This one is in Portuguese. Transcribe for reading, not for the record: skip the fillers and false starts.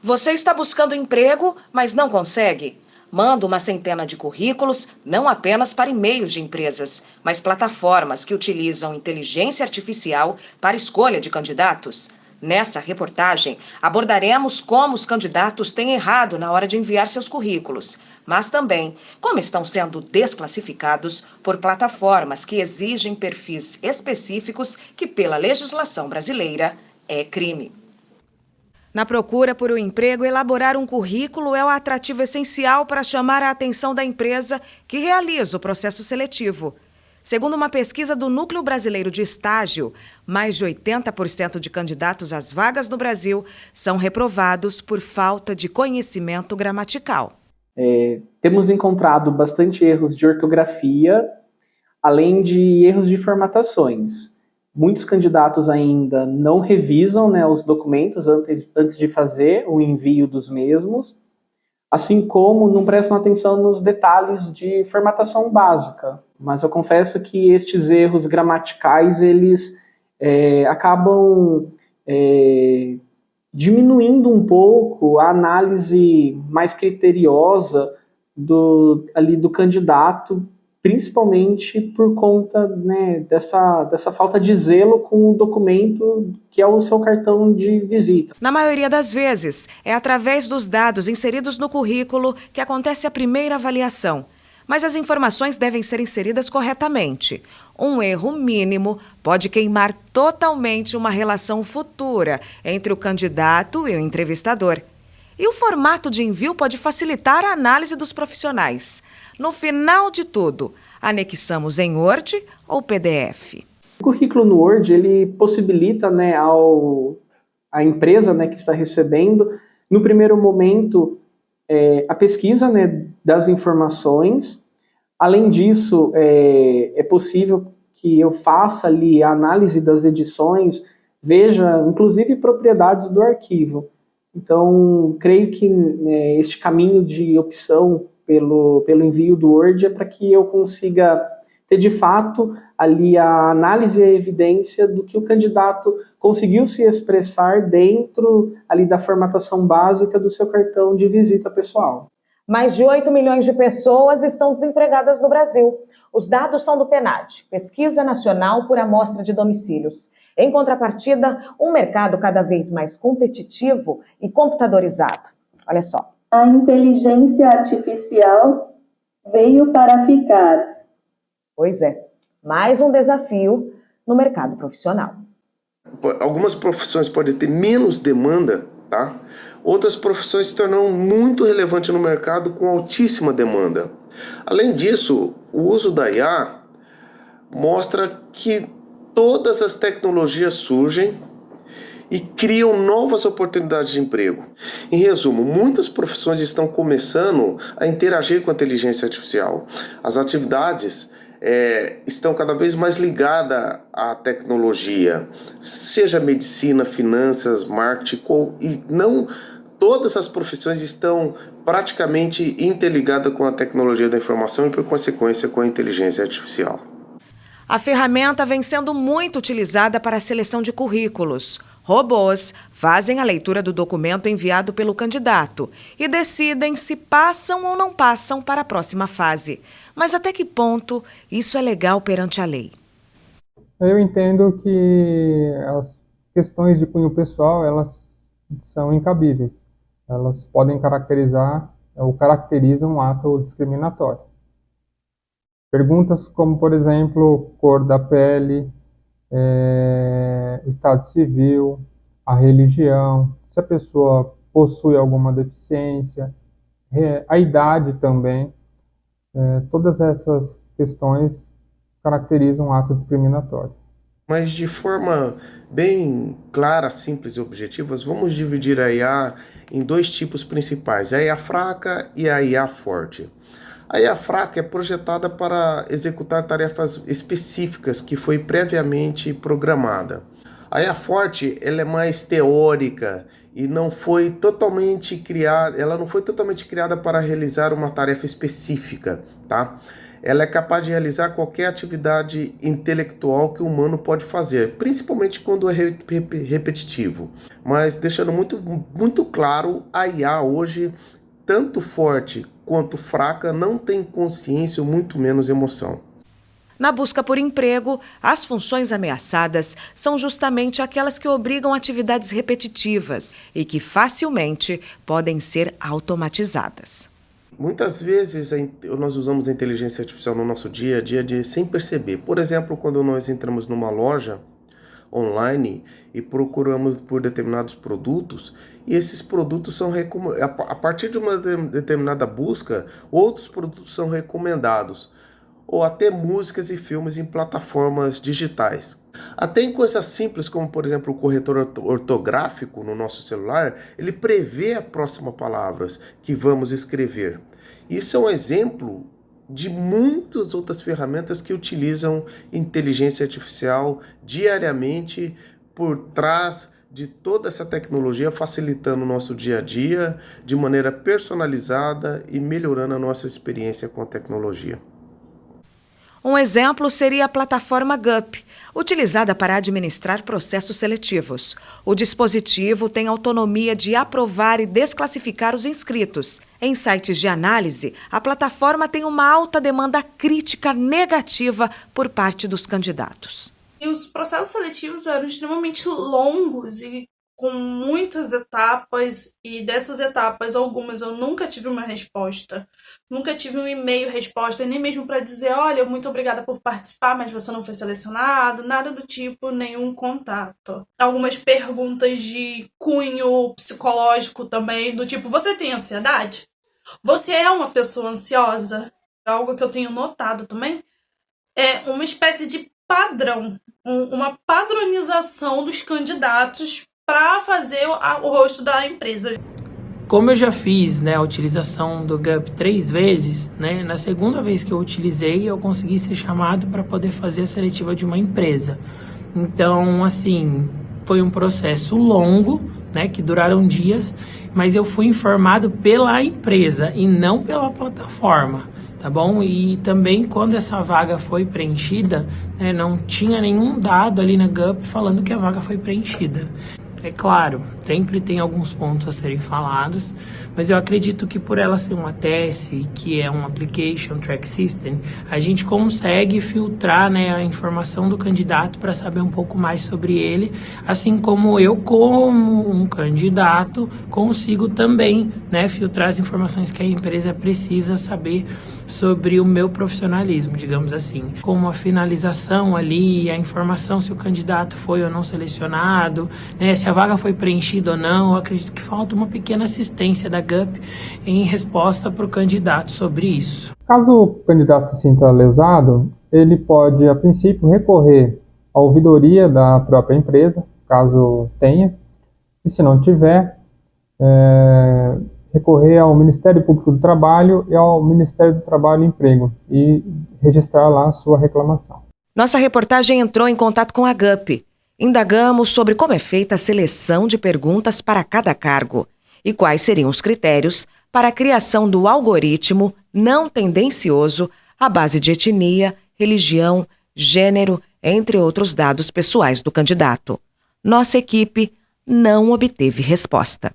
Você está buscando emprego, mas não consegue? Manda uma centena de currículos, não apenas para e-mails de empresas, mas plataformas que utilizam inteligência artificial para escolha de candidatos. Nessa reportagem, abordaremos como os candidatos têm errado na hora de enviar seus currículos, mas também como estão sendo desclassificados por plataformas que exigem perfis específicos que, pela legislação brasileira, é crime. Na procura por um emprego, elaborar um currículo é o atrativo essencial para chamar a atenção da empresa que realiza o processo seletivo. Segundo uma pesquisa do Núcleo Brasileiro de Estágio, mais de 80% de candidatos às vagas no Brasil são reprovados por falta de conhecimento gramatical. Temos encontrado bastante erros de ortografia, além de erros de formatações. Muitos candidatos ainda não revisam, os documentos antes de fazer o envio dos mesmos, assim como não prestam atenção nos detalhes de formatação básica. Mas eu confesso que estes erros gramaticais, eles acabam diminuindo um pouco a análise mais criteriosa do candidato, principalmente por conta dessa falta de zelo com o documento que é o seu cartão de visita. Na maioria das vezes, é através dos dados inseridos no currículo que acontece a primeira avaliação. Mas as informações devem ser inseridas corretamente. Um erro mínimo pode queimar totalmente uma relação futura entre o candidato e o entrevistador. E o formato de envio pode facilitar a análise dos profissionais. No final de tudo, anexamos em Word ou PDF. O currículo no Word, ele possibilita a empresa que está recebendo, no primeiro momento, a pesquisa das informações. Além disso, é possível que eu faça ali a análise das edições, veja, inclusive, propriedades do arquivo. Então, creio que este caminho de opção pelo envio do Word é para que eu consiga ter, de fato, ali a análise e a evidência do que o candidato conseguiu se expressar dentro ali da formatação básica do seu cartão de visita pessoal. Mais de 8 milhões de pessoas estão desempregadas no Brasil. Os dados são do PNAD, Pesquisa Nacional por Amostra de Domicílios. Em contrapartida, um mercado cada vez mais competitivo e computadorizado. Olha só. A inteligência artificial veio para ficar. Pois é, mais um desafio no mercado profissional. Algumas profissões podem ter menos demanda, tá? Outras profissões se tornam muito relevantes no mercado com altíssima demanda. Além disso, o uso da IA mostra que todas as tecnologias surgem e criam novas oportunidades de emprego. Em resumo, muitas profissões estão começando a interagir com a inteligência artificial. As atividades estão cada vez mais ligadas à tecnologia, seja medicina, finanças, marketing, e não todas as profissões estão praticamente interligadas com a tecnologia da informação e, por consequência, com a inteligência artificial. A ferramenta vem sendo muito utilizada para a seleção de currículos. Robôs fazem a leitura do documento enviado pelo candidato e decidem se passam ou não passam para a próxima fase. Mas até que ponto isso é legal perante a lei? Eu entendo que as questões de cunho pessoal, elas são incabíveis. Elas podem caracterizar ou caracterizam um ato discriminatório. Perguntas como, por exemplo, cor da pele, o estado civil, a religião, se a pessoa possui alguma deficiência, a idade também, todas essas questões caracterizam um ato discriminatório. Mas de forma bem clara, simples e objetiva, vamos dividir a IA em dois tipos principais, a IA fraca e a IA forte. A IA fraca é projetada para executar tarefas específicas que foi previamente programada. A IA forte, ela é mais teórica e ela não foi totalmente criada para realizar uma tarefa específica, tá? ela é capaz de realizar qualquer atividade intelectual que o humano pode fazer, principalmente quando é repetitivo. Mas deixando muito claro, a IA hoje, tanto forte quanto fraca, não tem consciência ou muito menos emoção. Na busca por emprego, as funções ameaçadas são justamente aquelas que obrigam atividades repetitivas e que facilmente podem ser automatizadas. Muitas vezes nós usamos a inteligência artificial no nosso dia a dia sem perceber. Por exemplo, quando nós entramos numa loja online e procuramos por determinados produtos, e esses produtos são a partir de uma determinada busca, outros produtos são recomendados, ou até músicas e filmes em plataformas digitais. Até em coisas simples como, por exemplo, o corretor ortográfico no nosso celular, ele prevê as próximas palavras que vamos escrever. Isso é um exemplo de muitas outras ferramentas que utilizam inteligência artificial diariamente por trás de toda essa tecnologia, facilitando o nosso dia a dia de maneira personalizada e melhorando a nossa experiência com a tecnologia. Um exemplo seria a plataforma GUP, utilizada para administrar processos seletivos. O dispositivo tem autonomia de aprovar e desclassificar os inscritos. Em sites de análise, a plataforma tem uma alta demanda crítica negativa por parte dos candidatos. E os processos seletivos eram extremamente longos e com muitas etapas, e dessas etapas, algumas eu nunca tive uma resposta. Nunca tive um e-mail resposta, nem mesmo para dizer, olha, muito obrigada por participar, mas você não foi selecionado, nada do tipo, nenhum contato. Algumas perguntas de cunho psicológico também, do tipo, você tem ansiedade? Você é uma pessoa ansiosa? Algo que eu tenho notado também é uma espécie de padrão, uma padronização dos candidatos para fazer o rosto da empresa. Como eu já fiz a utilização do GUP 3 vezes, na segunda vez que eu utilizei, eu consegui ser chamado para poder fazer a seletiva de uma empresa. Então, assim, foi um processo longo, que duraram dias, mas eu fui informado pela empresa e não pela plataforma, tá bom? E também quando essa vaga foi preenchida, não tinha nenhum dado ali na GUP falando que a vaga foi preenchida. É claro, sempre tem alguns pontos a serem falados, mas eu acredito que por ela ser uma TS, que é um Application Track System, a gente consegue filtrar a informação do candidato para saber um pouco mais sobre ele, assim como eu, como um candidato, consigo também filtrar as informações que a empresa precisa saber sobre o meu profissionalismo, digamos assim. Como a finalização ali, a informação se o candidato foi ou não selecionado, se a vaga foi preenchida ou não, eu acredito que falta uma pequena assistência da GUP em resposta para o candidato sobre isso. Caso o candidato se sinta lesado, ele pode, a princípio, recorrer à ouvidoria da própria empresa, caso tenha, e se não tiver, recorrer ao Ministério Público do Trabalho e ao Ministério do Trabalho e Emprego e registrar lá a sua reclamação. Nossa reportagem entrou em contato com a GUP. Indagamos sobre como é feita a seleção de perguntas para cada cargo e quais seriam os critérios para a criação do algoritmo não tendencioso à base de etnia, religião, gênero, entre outros dados pessoais do candidato. Nossa equipe não obteve resposta.